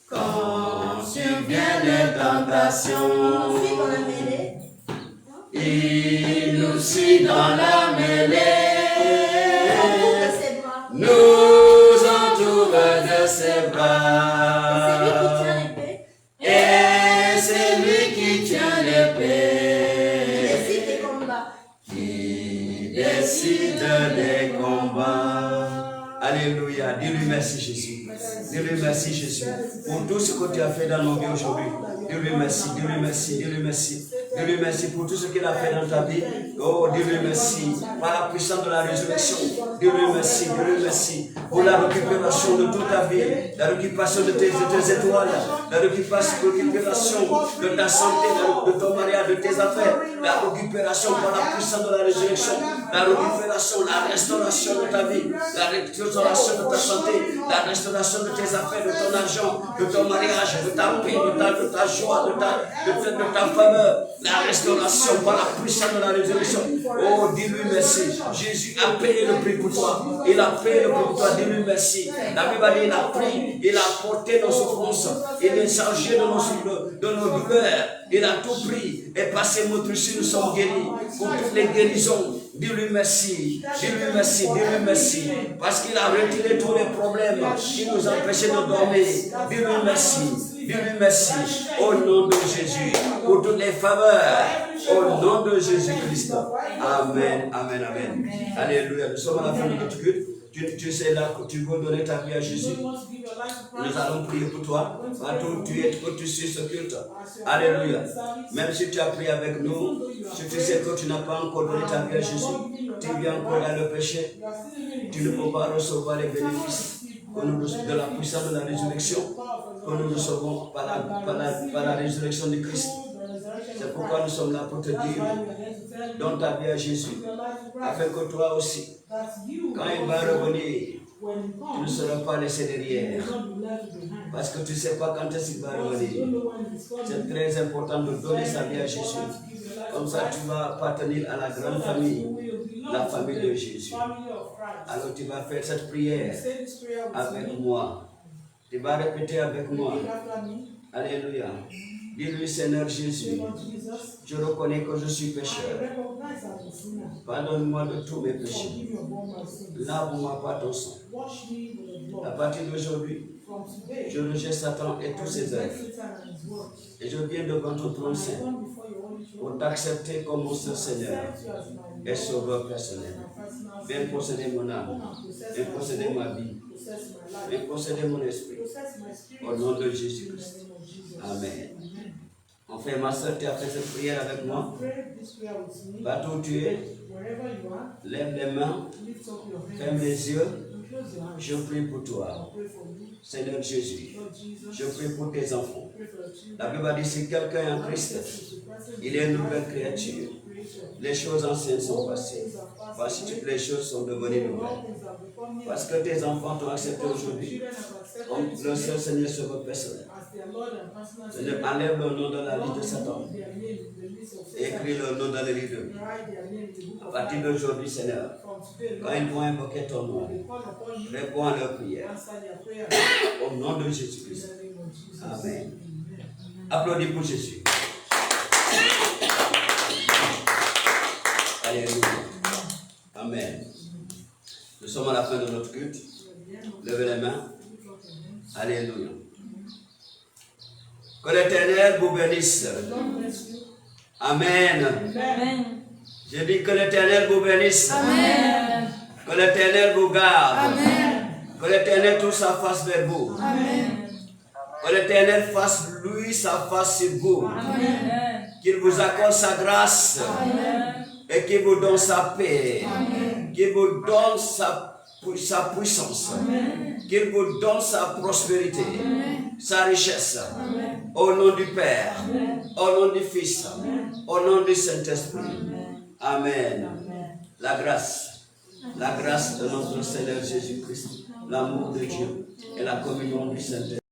quand surviennent les tentations. Il nous suit dans la mêlée, nous entoure de ses bras, et c'est lui qui tient l'épée, qui décide des combats. Alléluia. Dis-lui merci Jésus. Dis-lui merci Jésus pour tout ce que tu as fait dans nos vies aujourd'hui. Dis-lui merci, dis-lui merci, dis-lui merci. Dis-lui merci pour tout ce qu'il a fait dans ta vie. Oh, dis-lui merci par la puissance de la résurrection. Dis-lui merci pour la récupération de toute ta vie, la récupération de tes étoiles, la récupération de ta santé, de ton mariage, de tes affaires, la récupération par la puissance de la résurrection, la récupération, la restauration de ta vie, la restauration de ta santé, la restauration de tes affaires, de ton argent, de ton mariage, de ta paix, de ta joie, de ta faveur, la restauration par la puissance de la résurrection. Oh, dis-lui merci. Jésus a payé le prix pour toi. Il a payé le prix pour toi. Dis-lui merci. La Bible dit, il a pris, il a porté nos souffrances, il est chargé de nos douleurs. Il a tout pris et passé notre ici, nous sommes guéris. Pour toutes les guérisons, dis-lui merci. Dis-lui merci, dis-lui merci. Parce qu'il a retiré tous les problèmes qui nous empêchaient de dormir. Dis-lui merci. Dis-lui merci. Au nom de Jésus. Pour toutes les faveurs. Au nom de Jésus-Christ. Amen, amen, amen. Alléluia. Nous sommes à la fin de notre culte. Tu sais là que tu veux donner ta vie à Jésus. Nous allons prier pour toi. Partout où tu suis ce culte. Alléluia. Même si tu as prié avec nous, si tu sais que tu n'as pas encore donné ta vie à Jésus, tu viens encore dans le péché, tu ne peux pas recevoir les bénéfices de la puissance de la résurrection que nous recevons par la résurrection de Christ. C'est pourquoi nous sommes là pour te dire, donne ta vie à Jésus, afin que toi aussi, quand il va revenir, tu ne seras pas laissé derrière. Parce que tu ne sais pas quand est-ce qu'il va revenir. C'est très important de donner sa vie à Jésus. Comme ça, tu vas appartenir à la grande famille, la famille de Jésus. Christ. Alors tu vas faire cette You prière say this prayer with avec me. moi. Tu vas répéter avec moi. Repeat after me. Alléluia. Dis-lui, Seigneur Say, Jésus, Lord Jesus, je reconnais que je suis I pécheur. recognize I'm a sinner. Pardonne-moi de tous mes péchés. Forgive me of all my sins. Lave-moi par ton sang. Wash me with the À blood. partir d'aujourd'hui, From today, je rejette Satan et I tous ses reject œuvres. Satan and his works. Et je viens devant ton And trône I saint come before your holy pour throne. t'accepter comme mon seul Seigneur Accept you as my et Lord Sauveur and personnel. my personal Viens Savior. posséder mon âme. Come and possess Viens my posséder soul, ma vie. possess my life, Viens posséder mon esprit. possess my spirit. Au nom de In Jésus-Christ. the name of Jesus. Amen. Amen. Enfin, ma soeur, tu as fait cette prière avec moi. Pray this prayer with me. Va où tu es, Wherever you are, lève les mains, lift up your ferme hands les yeux. and close your eyes. Je prie pour toi. I'll pray for you. Seigneur Jésus, Lord Jesus, je prie pour tes enfants. pray for your children. La Bible dit, si quelqu'un est en Christ, il est une nouvelle créature. Les choses anciennes sont passées. Voici toutes les choses sont devenues nouvelles. Parce que tes enfants t'ont accepté aujourd'hui comme le seul Seigneur Sauveur personnel. Seigneur, enlève le nom dans la liste de Satan. Écris le nom dans le livre de vie. À partir d'aujourd'hui, Seigneur, quand ils vont invoquer ton nom, réponds à leur prière. Au nom de Jésus-Christ. Amen. Applaudis pour Jésus. Alléluia. Amen. Nous sommes à la fin de notre culte. Levez les mains. Alléluia. Que l'Éternel vous bénisse. Amen. Amen. Je dis que l'Éternel vous bénisse. Amen. Que l'Éternel vous garde. Amen. Que l'Éternel tourne sa face vers vous. Amen. Que l'Éternel fasse lui sa face sur vous. Amen. Qu'il vous accorde sa grâce. Amen. Et qu'il vous donne sa paix. Amen. Qu'il vous donne sa puissance. Amen. Qu'il vous donne sa prospérité. Amen. Sa richesse. Amen. Au nom du Père. Amen. Au nom du Fils. Au nom du Saint-Esprit. Amen. La grâce de notre Seigneur Jésus-Christ, l'amour de Dieu et la communion du Saint-Esprit.